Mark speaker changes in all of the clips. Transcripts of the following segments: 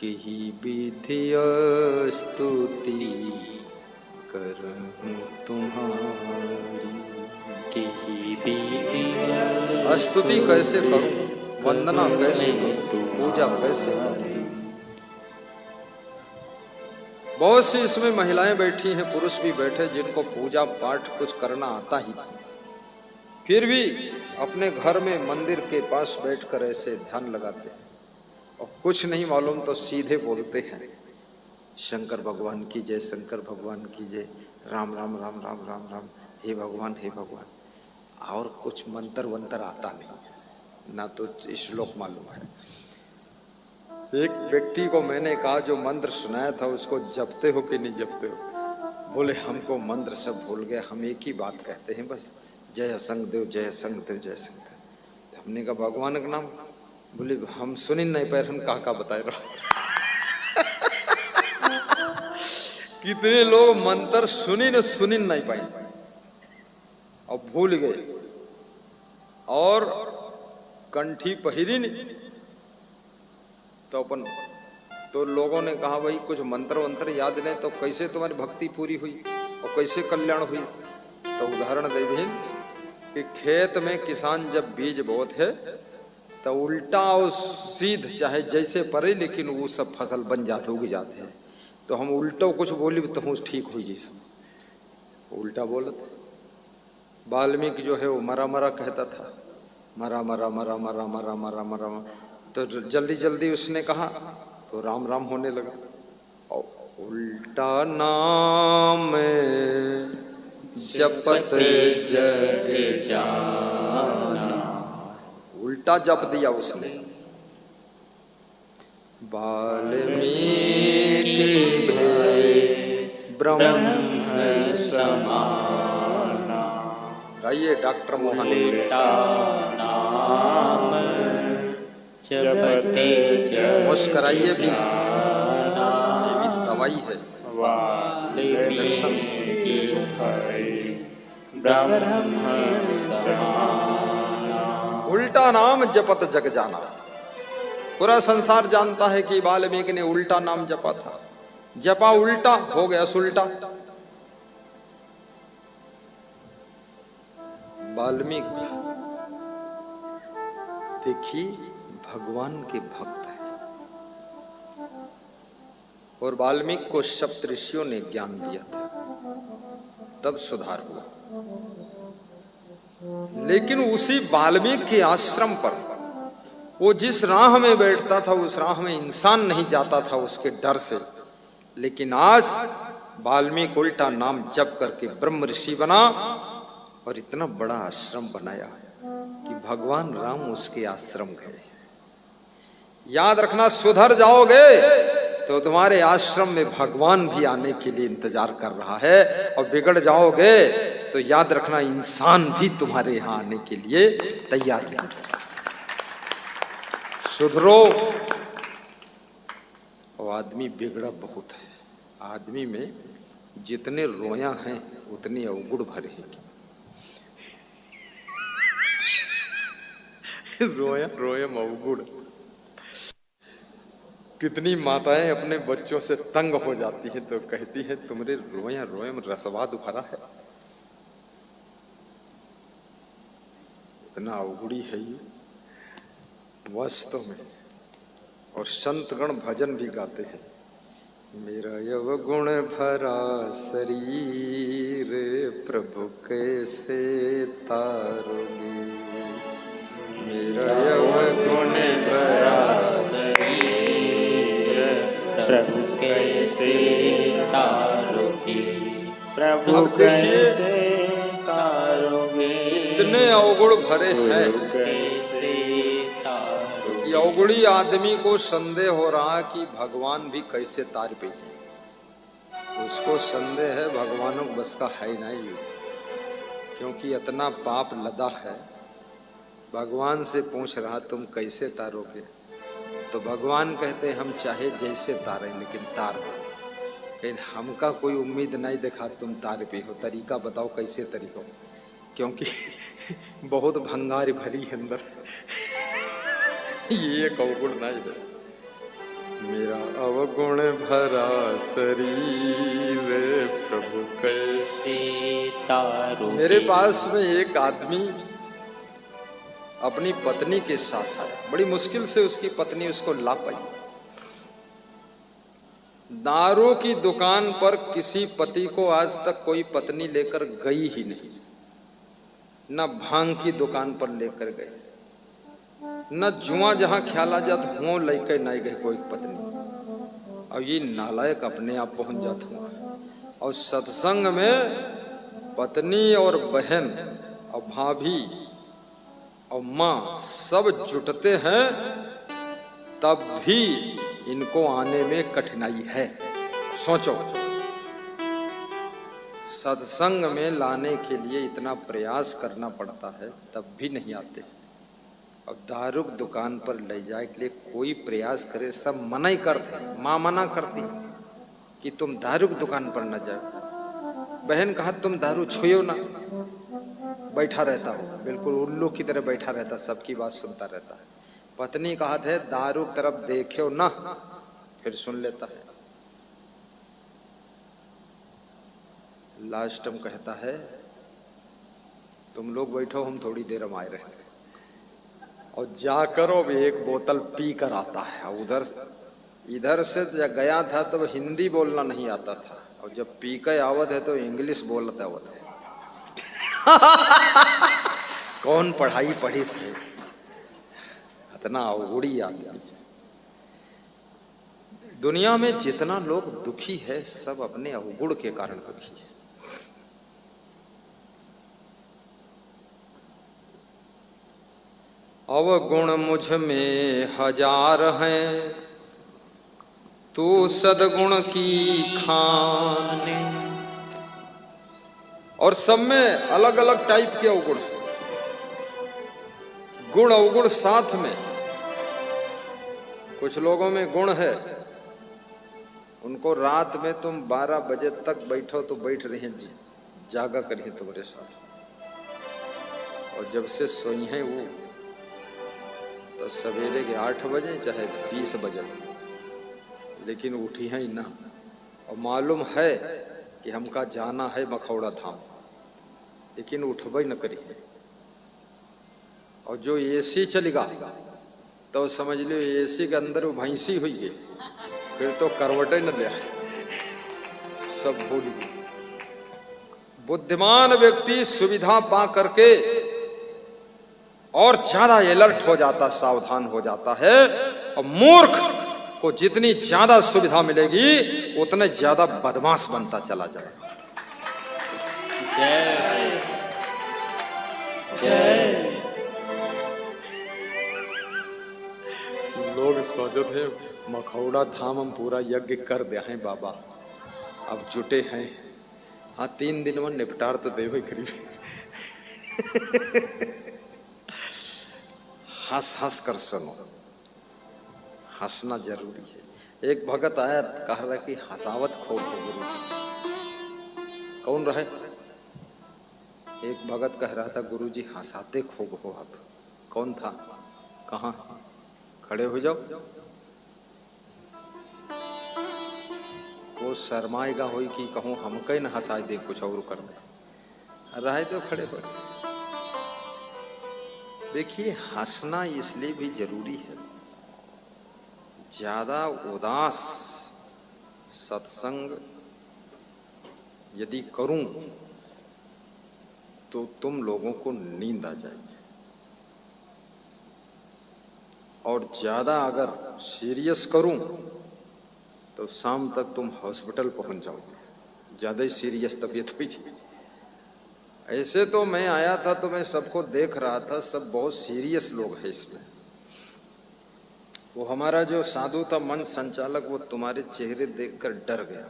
Speaker 1: केहि विधि स्तुति करहूं तुम्हारी।
Speaker 2: केहि विधि
Speaker 1: स्तुति कैसे करूं, वंदना कैसे करूं, पूजा कैसे करूं। बहुत सी इसमें महिलाएं बैठी हैं, पुरुष भी बैठे, जिनको पूजा पाठ कुछ करना आता ही नहीं, फिर भी अपने घर में मंदिर के पास बैठकर ऐसे ध्यान लगाते हैं और कुछ नहीं मालूम तो सीधे बोलते हैं शंकर भगवान की जय, शंकर भगवान की जय, राम राम राम राम राम राम, हे भगवान हे भगवान। और कुछ मंत्र वंत्र आता नहीं, ना तो श्लोक मालूम है। एक व्यक्ति को मैंने कहा जो मंत्र सुनाया था उसको जपते हो कि नहीं जपते हो? बोले हमको मंत्र सब भूल गए, हम एक ही बात कहते हैं बस, जय संग देव जय संग देव जय संग देव। हमने कहा भगवान का नाम? बोले हम सुनी नहीं पैर, हम कहा बताए रहो। कितने लोग मंत्र सुनी नहीं पाए और भूल गए, और कंठी पहिरी नहीं तो अपन तो लोगों ने कहा भाई कुछ मंत्र वंत्र याद नहीं तो कैसे तुम्हारी भक्ति पूरी हुई और कैसे कल्याण हुई। तो उदाहरण दे दें कि खेत में किसान जब बीज बोते है तो उल्टा और सीध चाहे जैसे पड़े लेकिन वो सब फसल बन जाते उग जाते हैं। तो हम उल्टो कुछ बोली तो हम ठीक हुई जी सब उल्टा बोलते। वाल्मीकि जो है वो मरा मरा कहता था, मरा मरा मरा मरा मरा मरा मरा, तो जल्दी जल्दी उसने कहा तो राम राम होने लगा। और उल्टा नाम जपत जग जाना, उल्टा जप दिया उसने। वाल्मीकि भय ब्रह्म समाना। गाइए डॉक्टर मोहन।
Speaker 2: उल्टा नाम जपते जग
Speaker 1: मुस्कराइए भी,
Speaker 2: जाना,
Speaker 1: ये भी दवाई है।
Speaker 2: वाल्मीकि भय ब्रह्म समाना।
Speaker 1: उल्टा नाम जपत जग जाना। पूरा संसार जानता है कि वाल्मीकि ने उल्टा नाम जपा था। जपा उल्टा हो गया सुल्टा। वाल्मीकि देखिए भगवान के भक्त हैं और वाल्मीकि को सप्त ऋषियों ने ज्ञान दिया था, तब सुधार हुआ। लेकिन उसी वाल्मीकि के आश्रम पर वो जिस राह में बैठता था उस राह में इंसान नहीं जाता था उसके डर से। लेकिन आज वाल्मीकि उल्टा नाम जप करके ब्रह्म ऋषि बना और इतना बड़ा आश्रम बनाया कि भगवान राम उसके आश्रम गए। याद रखना, सुधर जाओगे तो तुम्हारे आश्रम में भगवान भी आने के लिए इंतजार कर रहा है, और बिगड़ जाओगे तो याद रखना इंसान भी तुम्हारे यहां आने के लिए तैयार नहीं। सुधरो। और आदमी बिगड़ा बहुत है। आदमी में जितने रोया हैं उतनी अवगुण भरे हैं। रोया रोयम अवगुण। कितनी माताएं अपने बच्चों से तंग हो जाती हैं तो कहती हैं तुम्हारे रोया रोयम रसवाद भरा है। इतना अवगुड़ी है ये वास्तव में। और संतगण भजन भी गाते हैं, मेरा अवगुण भरा शरीर प्रभु कैसे तारोगे। मेरा अवगुण भरा शरीर
Speaker 2: प्रभु कैसे तारोगे, प्रभु कैसे तारोगे।
Speaker 1: इतने अवगुण भरे हैं।
Speaker 2: कैसे तारोगे।
Speaker 1: ये अवगुणी आदमी को संदेह हो रहा कि भगवान भी कैसे तार पे। उसको संदेह है भगवान बस का है नहीं, क्योंकि इतना पाप लदा है। भगवान से पूछ रहा तुम कैसे तारोगे, तो भगवान कहते हम चाहे जैसे तारे लेकिन तार दो। लेकिन हमका कोई उम्मीद नहीं देखा तुम तार पे हो, तरीका बताओ कैसे तरीका, क्योंकि बहुत भंगार भरी अंदर। ये एक अवगुण नहीं है। मेरा अवगुण भरा शरीर प्रभु कैसे
Speaker 2: तारोगे।
Speaker 1: मेरे पास में एक आदमी अपनी पत्नी के साथ आया, बड़ी मुश्किल से उसकी पत्नी उसको ला पाई। दारू की दुकान पर किसी पति को आज तक कोई पत्नी लेकर गई ही नहीं, न भांग की दुकान पर लेकर गए, न जुआ जहां ख्याल आ जात हुओं लेकर नहीं गए कोई पत्नी। और ये नालायक अपने आप पहुंच जात हुआ। और सत्संग में पत्नी और बहन और भाभी और माँ सब जुटते हैं, तब भी इनको आने में कठिनाई है। सोचो, सत्संग में लाने के लिए इतना प्रयास करना पड़ता है, तब भी नहीं आते। और दारू की दुकान पर ले जाए के लिए कोई प्रयास करे, सब मना ही करते हैं। माँ मना करती कि तुम दारू की दुकान पर न जाओ। बहन कहा तुम दारू छुओ ना, बैठा रहता हो, बिल्कुल उल्लू की तरह बैठा रहता, सबकी बात सुनता रहता है। पत्नी कहा थे दारू की तरफ देखो ना, फिर सुन लेता है। लास्ट में कहता है तुम लोग बैठो, हम थोड़ी देर में आए रहे। और जाकर अब एक बोतल पी कर आता है। इधर से जब गया था तब तो हिंदी बोलना नहीं आता था, और जब पी कर आवत है तो इंग्लिश बोलता आवत है। कौन पढ़ाई पढ़ी से इतना अवगुड़ी आदमी। दुनिया में जितना लोग दुखी है सब अपने अवगुण के कारण दुखी है। अवगुण मुझ में हजार हैं, तू सदगुण की खान। और सब में अलग अलग टाइप के अवगुण, गुण अवगुण साथ में। कुछ लोगों में गुण है, उनको रात में तुम 12 बजे तक बैठो तो बैठ रही हैं, जागा करिए तुम्हारे साथ। और जब से सोई हैं वो तो सवेरे के 8 बजे चाहे 20 बजे, लेकिन उठी हैं ना। और मालूम है कि हमका जाना है मखौड़ा धाम, लेकिन उठबे न करिए। और जो एसी चलेगा तो समझ लो एसी के अंदर वो भैंसी हुई है, फिर तो करवटे न ले, सब भूल गए। बुद्धिमान व्यक्ति सुविधा पा करके और ज्यादा अलर्ट हो जाता, सावधान हो जाता है। और मूर्ख को जितनी ज्यादा सुविधा मिलेगी उतने ज्यादा बदमाश बनता चला जाएगा।
Speaker 2: जय जय।
Speaker 1: लोग सोचते हैं मखौड़ा धाम हम पूरा यज्ञ कर दे हैं बाबा, अब जुटे हैं। हाँ 3 दिन में निपटार तो देवे करीब। हंस हंस कर सुनो, हंसना जरूरी है। एक भगत आया, कह रहा कि हंसावत खोल हो गुरु जी। कौन रहे? एक भगत कह रहा था गुरु जी हंसाते खूब हो आप। कौन था? कहाँ? खड़े हो जाओ। वो शर्माएगा होई कि कहूँ हम कहीं न हंसाए दे, कुछ और कर दे। रहे तो खड़े हो। देखिए हंसना इसलिए भी जरूरी है, ज्यादा उदास सत्संग यदि करूं तो तुम लोगों को नींद आ जाएगी। और ज्यादा अगर सीरियस करूं तो शाम तक तुम हॉस्पिटल पहुंच जाओगे, ज्यादा ही सीरियस तबीयत हुई। ऐसे तो मैं आया था तो मैं सबको देख रहा था, सब बहुत सीरियस लोग हैं इसमें। वो हमारा जो साधु था मन संचालक, वो तुम्हारे चेहरे देखकर डर गया।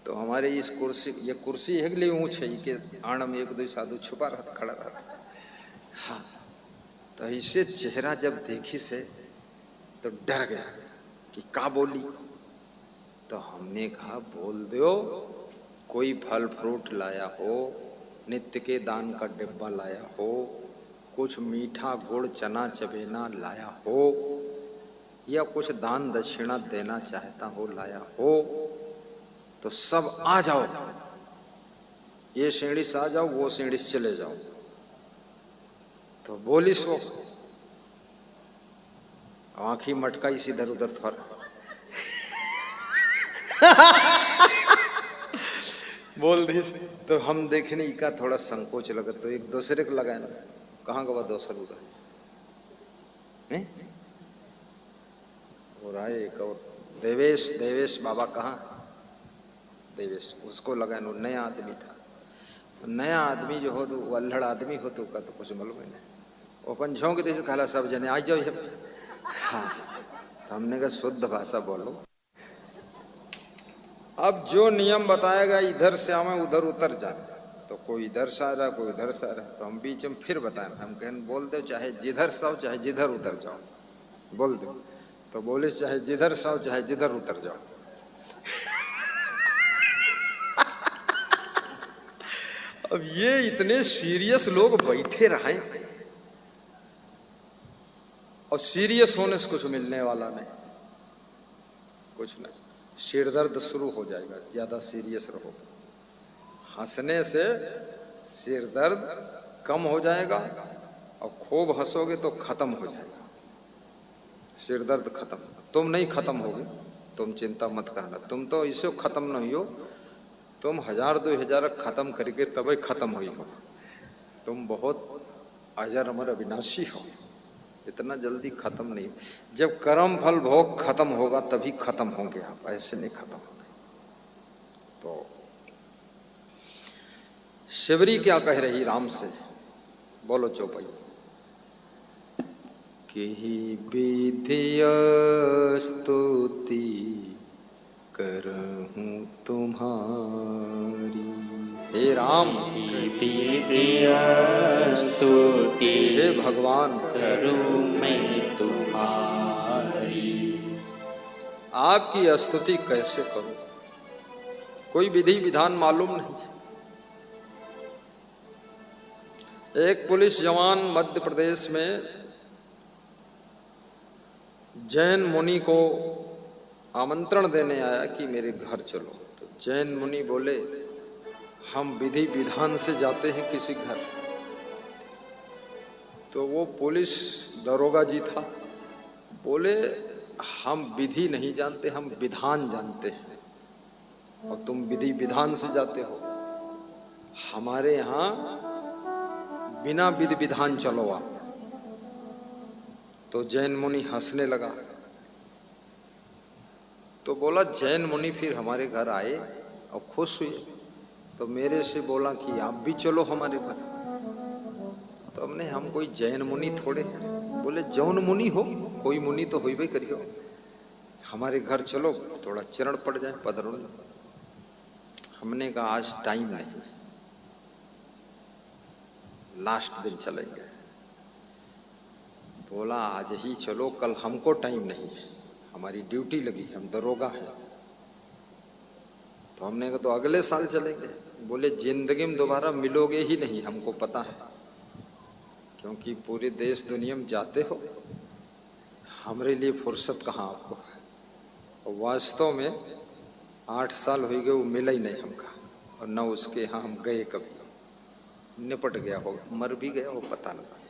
Speaker 1: तो हमारे इस कुर्सी, ये कुर्सी है लिए ऊंच है कि आड़ में 1-2 साधु छुपा रहा, खड़ा रहा। हाँ, तो इसे चेहरा जब देखी से तो डर गया कि का बोली। तो हमने कहा बोल दो, कोई फल फ्रूट लाया हो, नित्य के दान का डिब्बा लाया हो, कुछ मीठा गुड़ चना चबेना लाया हो, या कुछ दान दक्षिणा देना चाहता हो, लाया हो तो सब आ जाओ, ये सीढ़ी से आ जाओ, वो सीढ़ी से चले जाओ। तो बोली सो आंखी मटकाई सी इधर उधर थोड़ा बोल दी से। तो हम देखने का थोड़ा संकोच लगा, तो एक दूसरे को लगाए ना, कहाँ गवा दूसरा उधर और आए एक और देवेश, देवेश बाबा कहाँ, देवेश उसको लगा, नया आदमी था। नया आदमी जो हो तो अल्हड़ आदमी हो तो का तो कुछ मालूम है नहीं, वो अपन झोंक दे से खाला सब जने आ जाओ। हाँ, तो हमने कहा शुद्ध भाषा बोलो। अब जो नियम बताएगा इधर से आवे उधर उतर जाए, तो कोई इधर से आ रहा कोई उधर से आ रहा, तो हम बीच में फिर बताएं, हम कहें बोल दो चाहे जिधर से आओ चाहे जिधर उतर जाओ, बोल दो। तो बोले चाहे जिधर से आओ चाहे जिधर उतर जाओ। अब ये इतने सीरियस लोग बैठे रहे और सीरियस होने से कुछ मिलने वाला नहीं, कुछ नहीं, सिर दर्द शुरू हो जाएगा ज्यादा सीरियस रहो। हंसने से सिर दर्द कम हो जाएगा और खूब हंसोगे तो खत्म हो जाएगा सिर दर्द खत्म। तुम नहीं खत्म होगे, तुम चिंता मत करना, तुम तो इसे खत्म नहीं हो, तुम 1000-2000 खत्म करके तभी खत्म हुई हो। तुम बहुत अजर अमर अविनाशी हो, इतना जल्दी खत्म नहीं। जब कर्म फल भोग खत्म होगा तभी खत्म होंगे आप, ऐसे नहीं खत्म होंगे। तो शिवरी क्या कह रही राम से, बोलो चौपाई। कि विधिय स्तुति करहूं तुम्हारी, हे राम
Speaker 2: विधिय स्तुति
Speaker 1: हे भगवान
Speaker 2: करूं मैं तुम्हारी।
Speaker 1: आपकी स्तुति कैसे करूं, कोई विधि विधान मालूम नहीं। एक पुलिस जवान मध्य प्रदेश में जैन मुनि को आमंत्रण देने आया कि मेरे घर चलो। तो जैन मुनि बोले हम विधि विधान से जाते हैं किसी घर। तो वो पुलिस दरोगा जी था, बोले हम विधि नहीं जानते, हम विधान जानते हैं, और तुम विधि विधान से जाते हो, हमारे यहाँ बिना विधि विधान चलो आप। तो जैन मुनि हंसने लगा। तो बोला जैन मुनि फिर हमारे घर आए और खुश हुए, तो मेरे से बोला कि आप भी चलो हमारे घर। तो हमने, हम कोई जैन मुनि थोड़े, बोले जौन मुनि हो, कोई मुनि तो होई भाई करियो, हमारे घर चलो, थोड़ा चरण पड़ जाए, पधरो। हमने कहा आज टाइम नहीं, लास्ट दिन चलेंगे। बोला आज ही चलो, कल हमको टाइम नहीं है, हमारी ड्यूटी लगी, हम दरोगा हैं। तो हमने कहा तो अगले साल चलेंगे। बोले जिंदगी में दोबारा मिलोगे ही नहीं, हमको पता है, क्योंकि पूरे देश दुनिया में जाते हो, हमारे लिए फुर्सत कहाँ आपको। और वास्तव में 8 साल हो गए वो मिला ही नहीं हमका, और न उसके यहाँ हम गए कभी, निपट गया हो, मर भी गया हो, पता लगा।